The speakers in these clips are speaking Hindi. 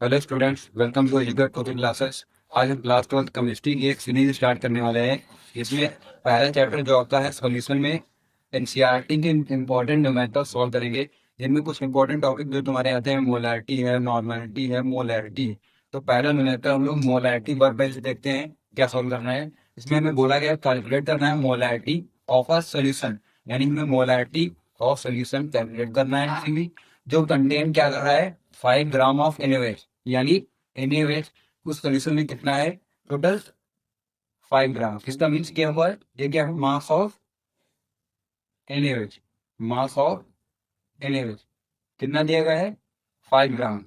Hello students, welcome to educate coaching classes. आज हम क्लास 12 केमिस्ट्री की एक सीरीज स्टार्ट करने वाले हैं। इसमें पहला चैप्टर जो होता है सॉल्यूशन में एनसीईआरटी के इंपॉर्टेंट न्यूमेरिकल सॉल्व करेंगे। जिनमें कुछ इंपॉर्टेंट टॉपिक जो तुम्हारे आते हैं, मोलैरिटी है, नॉर्मलिटी है, मोलैरिटी। तो पहला न्यूमेरिकल हम लोग मोलैरिटी वर्बेल से देखते हैं क्या सॉल्व करना है। इसमें हमें बोला गया कैलकुलेट करना है मोलैरिटी ऑफ अ सोल्यूशन, यानी हमें मोलैरिटी ऑफ सोल्यूशन कैलकुलेट करना है। इसीलिए जो कंटेन क्या कर रहा है, 5 ग्राम ऑफ NaOH, यानी NaOH उस सोल्यूशन में कितना है, टोटल 5 ग्राम। इसका मीन्स क्या हुआ है, ये क्या है, mass of NaOH। Mass of NaOH कितना दिया गया है, 5 ग्राम।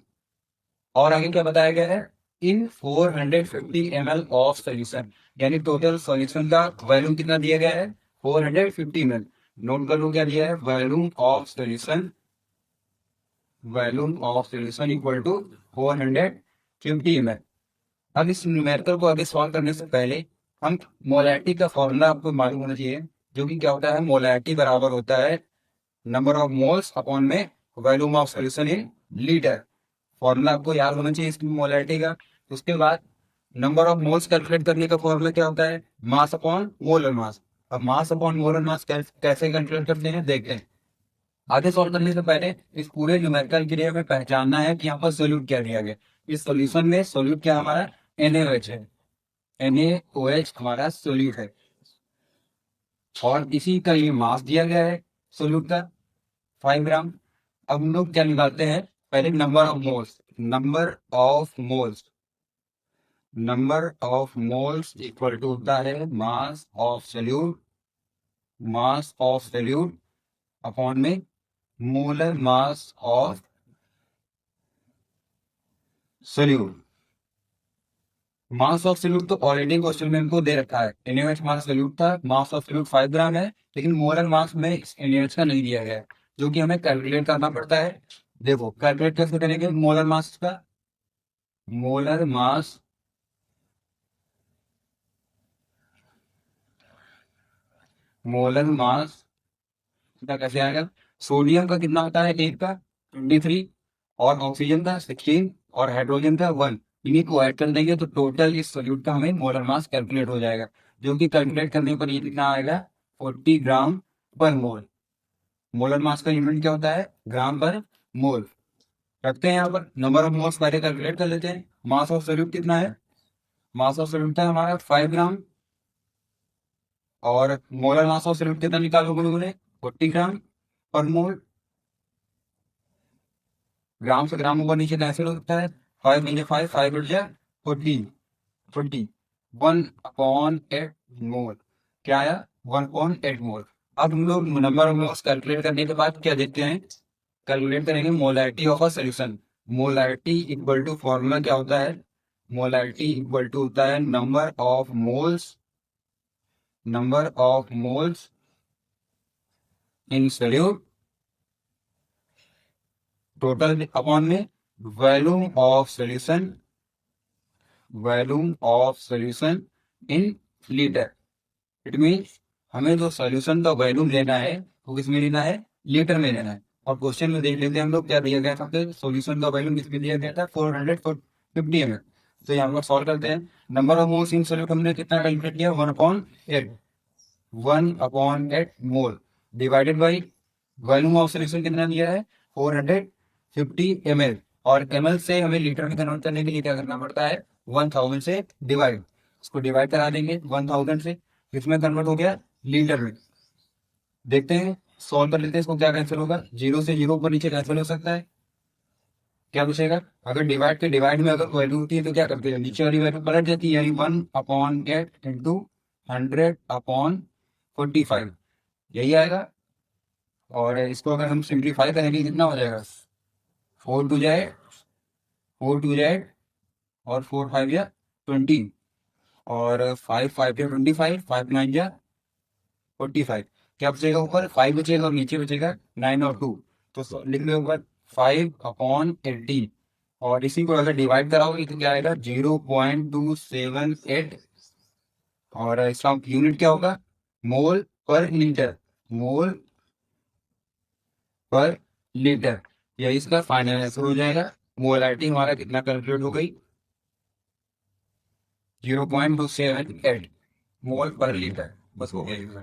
और आगे क्या बताया गया है, इन 450 ml ऑफ सोल्यूशन, यानी टोटल सोल्यूशन का वॉल्यूम कितना दिया गया है, 450 ml। नोट कर लो क्या दिया है, volume of solution, volume of solution equal to 450 ml। अब इस न्यूमेरिकल को आगे सॉल्व करने से पहले हम मोलैरिटी का फॉर्मूला आपको मालूम होना चाहिए, जो कि क्या होता है, मोलैरिटी बराबर होता है नंबर ऑफ मोल्स अपॉन में volume of solution in litre. Formula आपको याद होना चाहिए इसकी मोलैरिटी का। उसके बाद नंबर ऑफ मोल्स कैलकुलेट करने का फॉर्मूला क्या होता है, मास अपॉन मोलर मास। अब मास अपॉन मोलर मास कैसे कैलकुलेट करते हैं देखते हैं। आगे सॉल्व करने से पहले इस पूरे न्यूमेरिकल के लिए हमें पहचानना है कि यहाँ पर सोल्यूट क्या दिया गया। इस सोल्यूशन में सोल्यूट क्या हमारा, NaOH है। NaOH हमारा सोल्यूट है, और इसी का ये मास दिया गया है सोल्यूट का, 5 ग्राम। अब हम लोग क्या निकालते हैं, पहले number of moles. Number of moles, number of moles equal to होता है mass of solute, mass of solute upon में molar mass of solute. Mass of solute तो ऑलरेडी क्वेश्चन में हमको दे रखा है, NaOH मास सोल्यूट था, मास ऑफ सोल्यूट 5 ग्राम है। लेकिन मोलर मास में NaOH का नहीं दिया गया है, जो कि हमें कैलकुलेट करना पड़ता है। देखो कैलकुलेट कैसे करेंगे मोलर मास का, मोलर मास, मोलर मास का कैसे आएगा। सोडियम का कितना होता है, एक का 23, और ऑक्सीजन का 16, और हाइड्रोजन का 1। इन्हीं को ऐड कर देंगे तो टोटल इस सोल्यूट का हमें मोलर मास कैलकुलेट हो जाएगा, जो कि कैलकुलेट करने पर ये कितना आएगा, 40 ग्राम पर मोल। मोलर मास का यूनिट क्या होता है, ग्राम पर मोल। रखते हैं यहाँ पर, नंबर ऑफ मोल्स पहले कैलकुलेट कर लेते हैं। मास ऑफ सोल्यूट कितना है, मास ऑफ सोल्यूट है हमारा 5 ग्राम, और मोलर मास ऑफ सोल्यूट कितना निकालोगे लोगों, 40 ग्राम पर मोल। ग्राम से ग्राम ऊपर नीचे कैंसिल हो सकता है, 5 × 5, 5 × 40, 1/8 मोल। क्या आया, 1/8 मोल। अब हम लोग नंबर ऑफ मोल्स कैलकुलेट करने के बाद क्या देखते हैं, कैलकुलेट करेंगे molarity of a solution. Molarity equal to, formula क्या होता है, मोलैरिटी इक्वल टू होता है number of moles, number of moles in solute total upon में volume of solution, volume of solution in litre. It means हमें जो सॉल्यूशन का वॉल्यूम लेना है वो किस में लेना है, लीटर में लेना है। और क्वेश्चन में देख लेते हैं हम लोग क्या दिया गया था, सॉल्यूशन का वॉल्यूम किसमें दिया गया था, 450 ml। तो यहाँ पर सॉल्व करते हैं। Number of moles in solute हमने कितना कैलकुलेट किया, 1/8, 1/8 मोल divided by volume of solution कितना दिया है, 450 ml। और ml से हमें लीटर में कन्वर्ट करने के लिए क्या करना पड़ता है, 1000 से डिवाइड। इसको डिवाइड करा देंगे 1000 से, इसमें कन्वर्ट हो गया लीटर में। देखते हैं, सॉल्व कर लेते हैं इसको, क्या कैंसिल होगा, जीरो से जीरो ऊपर नीचे कैंसिल हो सकता है। क्या पूछेगा, अगर डिवाइड के डिवाइड में अगर वैल्यू होती है तो क्या करते हैं, नीचे वाली वैल्यू पलट जाती है, यानी 1/8 इंटू 100/45, यही आएगा। और इसको अगर हम सिंप्लीफाई करेंगे कितना हो जाएगा, 4 टू जाए 4 टू जाए, और 4 5 या 20, और 5 5 या 25, 5 9 या 45। क्या बचेगा, ऊपर 5 बचेगा और नीचे बचेगा 9 और 2। तो लिख लो ऊपर 5/18। और इसी को अगर डिवाइड कराओगे तो क्या आएगा, 0.278। और इसका यूनिट क्या होगा, मोल पर लीटर, मोल पर लीटर। यही इसका फाइनल आंसर हो जाएगा, मोलैरिटी हमारा कितना कैलकुलेट हो गई, 0.278 मोल पर लीटर, बस हो गया।